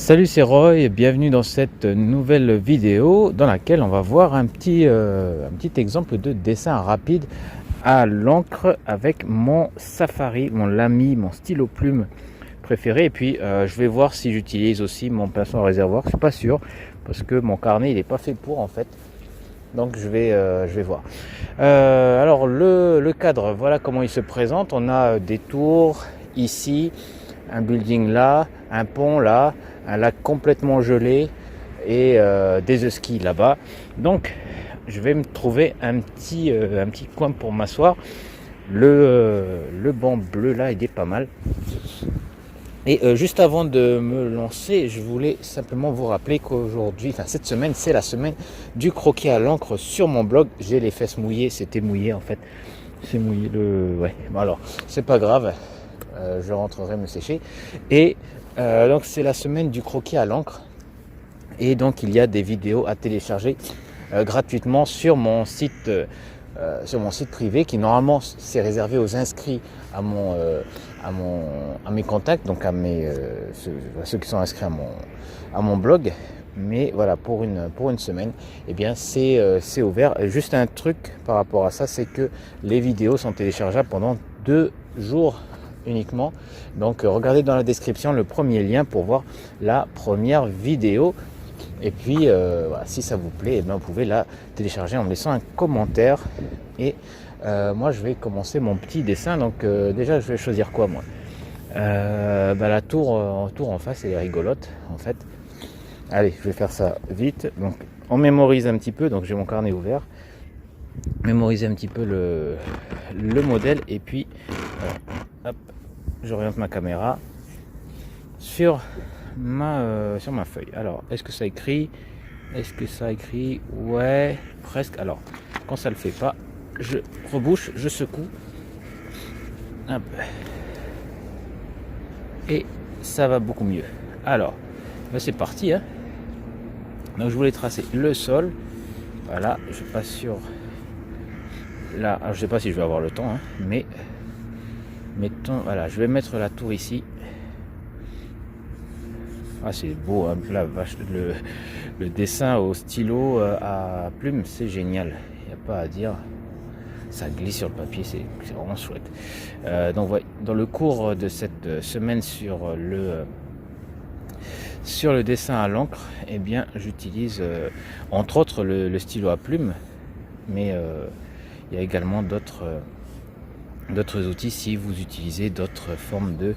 Salut, c'est Roy et bienvenue dans cette nouvelle vidéo dans laquelle on va voir un petit exemple de dessin rapide à l'encre avec mon Safari, mon Lamy, mon stylo plume préféré. Et puis je vais voir si j'utilise aussi mon pinceau à réservoir. Je suis pas sûr parce que mon carnet il est pas fait pour en fait. Donc je vais voir. Alors le cadre, voilà comment il se présente. On a des tours ici, un building là, un pont là, un lac complètement gelé et des skis là-bas. Donc je vais me trouver un petit coin pour m'asseoir. Le banc bleu là, il est pas mal. Et juste avant de me lancer, je voulais simplement vous rappeler qu'aujourd'hui, cette semaine, c'est la semaine du croquis à l'encre sur mon blog. J'ai les fesses mouillées, c'était mouillé en fait. C'est mouillé ouais. Bon alors, c'est pas grave, je rentrerai me sécher. Et donc c'est la semaine du croquis à l'encre. Et donc il y a des vidéos à télécharger gratuitement sur mon site privé qui normalement c'est réservé aux inscrits à mes contacts, donc à ceux qui sont inscrits à mon blog. Mais voilà, pour une semaine, eh bien c'est ouvert. Et juste un truc par rapport à ça, c'est que les vidéos sont téléchargeables pendant 2 jours uniquement. Donc regardez dans la description le premier lien pour voir la première vidéo. Et puis voilà, si ça vous plaît, eh bien, vous pouvez la télécharger en me laissant un commentaire. Et moi je vais commencer mon petit dessin. Donc déjà je vais choisir quoi moi, la tour en face elle est rigolote en fait. Allez, je vais faire ça vite. Donc on mémorise un petit peu, donc j'ai mon carnet ouvert, mémoriser un petit peu le modèle. Et puis hop, j'oriente ma caméra sur ma feuille. Alors, est-ce que ça écrit? Ouais, presque. Alors, quand ça le fait pas, je rebouche, je secoue. Hop. Et ça va beaucoup mieux. Alors, c'est parti. Donc, je voulais tracer le sol. Voilà, je passe sur là. Alors, je sais pas si je vais avoir le temps, mais mettons, voilà, je vais mettre la tour ici. Ah, c'est beau, la vache, le dessin au stylo à plume, c'est génial, il n'y a pas à dire, ça glisse sur le papier, c'est vraiment chouette. Donc ouais, dans le cours de cette semaine sur le dessin à l'encre, eh bien j'utilise entre autres le stylo à plume, mais il y a également d'autres outils si vous utilisez d'autres formes de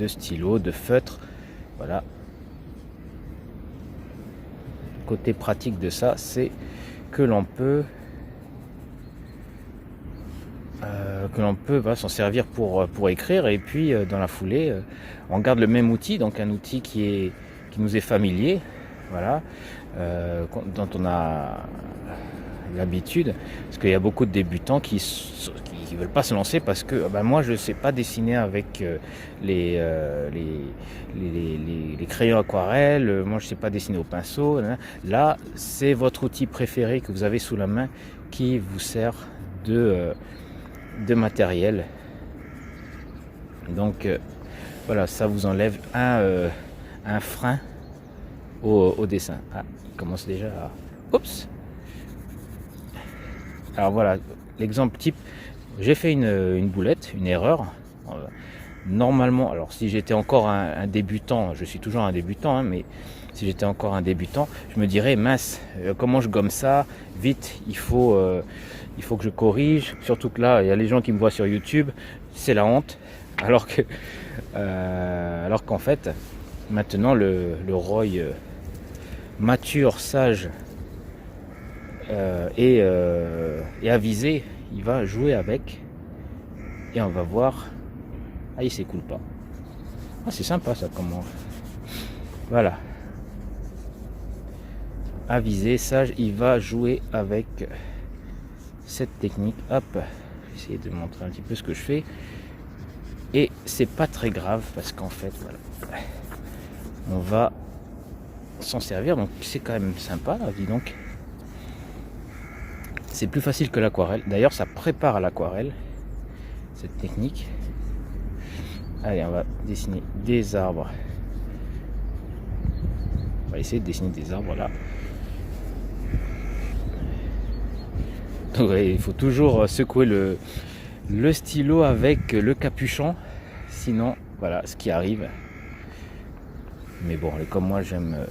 stylo, de feutre. Voilà. Côté pratique de ça, c'est que l'on peut s'en servir pour écrire, et puis dans la foulée on garde le même outil, donc un outil qui nous est familier, voilà, dont on a l'habitude, parce qu'il y a beaucoup de débutants qui veulent pas se lancer parce que moi je sais pas dessiner avec les crayons aquarelles, moi je sais pas dessiner au pinceau. Là c'est votre outil préféré que vous avez sous la main qui vous sert de matériel. Donc voilà, ça vous enlève un frein au dessin. Il commence déjà à... Oups. Alors voilà, l'exemple type, j'ai fait une boulette, une erreur. Normalement, alors si j'étais encore un débutant, je suis toujours un débutant, mais si j'étais encore un débutant, je me dirais, mince, comment je gomme ça? Vite, il faut que je corrige. Surtout que là, il y a les gens qui me voient sur YouTube, c'est la honte. Alors qu'en fait, maintenant, le Roy mature, sage, et avisé, il va jouer avec et on va voir. Ah, il s'écoule pas. Ah, c'est sympa ça, comment. Voilà, avisé, sage, il va jouer avec cette technique. Hop, je vais essayer de montrer un petit peu ce que je fais, et c'est pas très grave parce qu'en fait voilà, on va s'en servir, donc c'est quand même sympa, dis donc. C'est plus facile que l'aquarelle. D'ailleurs, ça prépare à l'aquarelle, cette technique. Allez, on va dessiner des arbres. On va essayer de dessiner des arbres là. Donc, ouais, il faut toujours secouer le stylo avec le capuchon. Sinon, voilà ce qui arrive. Mais bon, comme moi, j'aime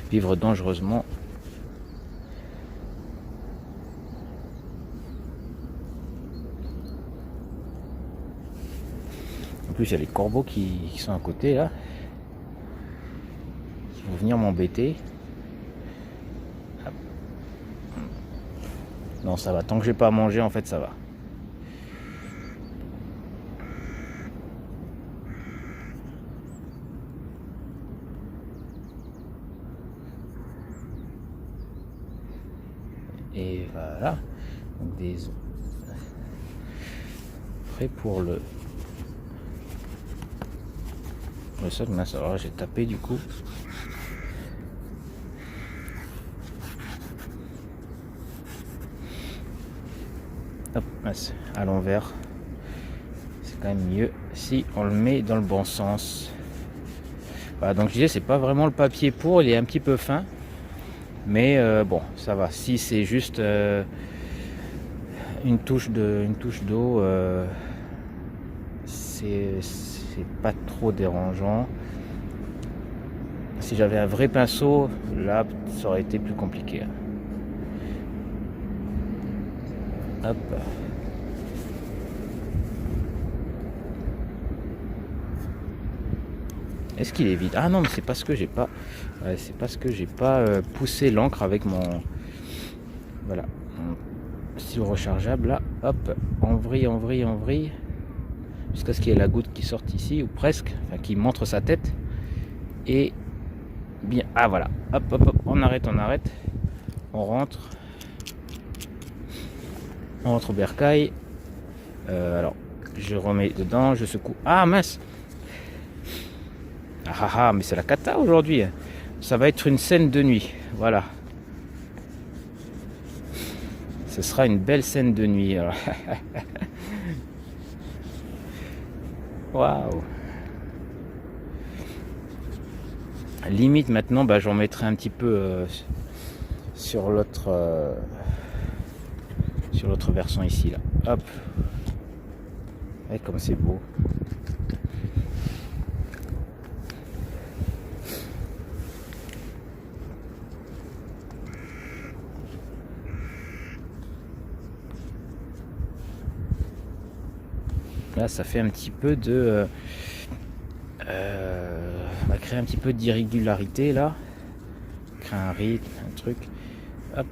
vivre dangereusement. En plus, il y a les corbeaux qui sont à côté là. Qui vont venir m'embêter. Non, ça va. Tant que j'ai pas à manger, en fait, ça va. Et voilà. Donc des prêt pour le sol. Mince, alors j'ai tapé du coup. Hop, mince, à l'envers. C'est quand même mieux si on le met dans le bon sens. Voilà, donc je disais, c'est pas vraiment le papier pour, il est un petit peu fin. Mais bon, ça va. Si c'est juste une touche d'eau, c'est pas trop dérangeant. Si j'avais un vrai pinceau, là, ça aurait été plus compliqué. Hop. Est-ce qu'il est vide? Ah non, mais c'est parce que j'ai pas, poussé l'encre avec mon, voilà, mon stylo rechargeable là. Hop, on vrille, jusqu'à ce qu'il y ait la goutte qui sorte ici ou presque, enfin qui montre sa tête. Et bien, ah voilà, hop, on arrête, on rentre au bercail. Alors, je remets dedans, je secoue. Ah mince! Ah, mais c'est la cata aujourd'hui. Ça va être une scène de nuit. Voilà. Ce sera une belle scène de nuit. Waouh. Limite maintenant, j'en mettrai un petit peu sur l'autre versant ici là. Hop. Et comme c'est beau. Là, ça fait un petit peu de... on va créer un petit peu d'irrégularité là. Créer un rythme, un truc. Hop.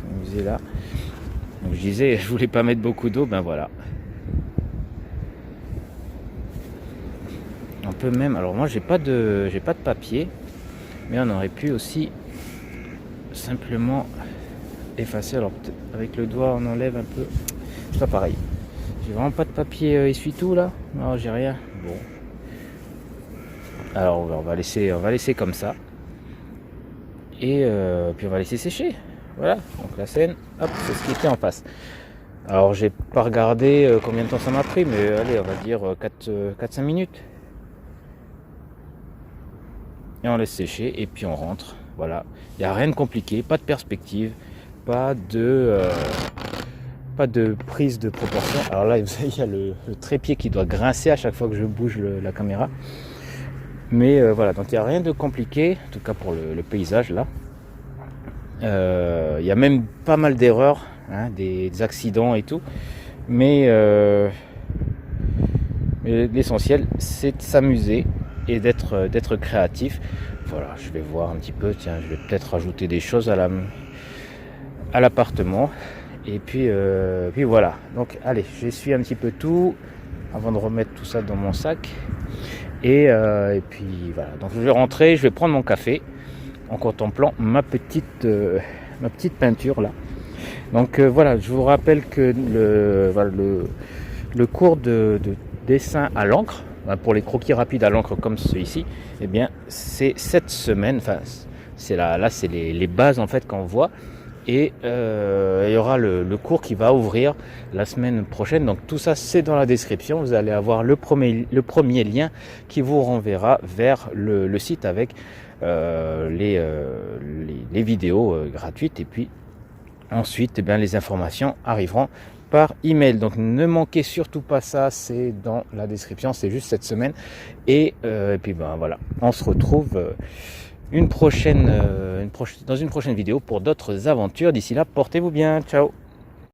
S'amuser là. Donc je disais, je voulais pas mettre beaucoup d'eau, ben voilà. On peut même... Alors moi, j'ai pas de papier. Mais on aurait pu aussi simplement effacer. Alors avec le doigt, on enlève un peu... C'est pas pareil. J'ai vraiment pas de papier essuie-tout là. Non, j'ai rien. Bon. Alors on va laisser comme ça. Et puis on va laisser sécher. Voilà. Donc la scène, hop, c'est ce qui était en face. Alors j'ai pas regardé combien de temps ça m'a pris, mais allez, on va dire 4-5 minutes. Et on laisse sécher et puis on rentre. Voilà. Il n'y a rien de compliqué, pas de perspective, pas de prise de proportion. Alors là, il y a le trépied qui doit grincer à chaque fois que je bouge la caméra. Mais voilà, donc il n'y a rien de compliqué, en tout cas pour le paysage là. Il y a même pas mal d'erreurs, hein, des accidents et tout. Mais l'essentiel, c'est de s'amuser et d'être créatif. Voilà, je vais voir un petit peu. Tiens, je vais peut-être rajouter des choses à l'appartement. Et puis voilà. Donc allez, j'essuie un petit peu tout avant de remettre tout ça dans mon sac. Et puis voilà. Donc je vais rentrer, je vais prendre mon café en contemplant ma petite peinture là. Donc voilà, je vous rappelle que le cours de dessin à l'encre, pour les croquis rapides à l'encre comme celui-ci, eh bien c'est cette semaine. Enfin, c'est les bases en fait qu'on voit. et il y aura le cours qui va ouvrir la semaine prochaine. Donc tout ça c'est dans la description, vous allez avoir le premier lien qui vous renverra vers le site avec les vidéos gratuites, et puis ensuite les informations arriveront par email. Donc ne manquez surtout pas ça, c'est dans la description, c'est juste cette semaine. Et puis voilà, on se retrouve dans une prochaine vidéo pour d'autres aventures. D'ici là, portez-vous bien, ciao.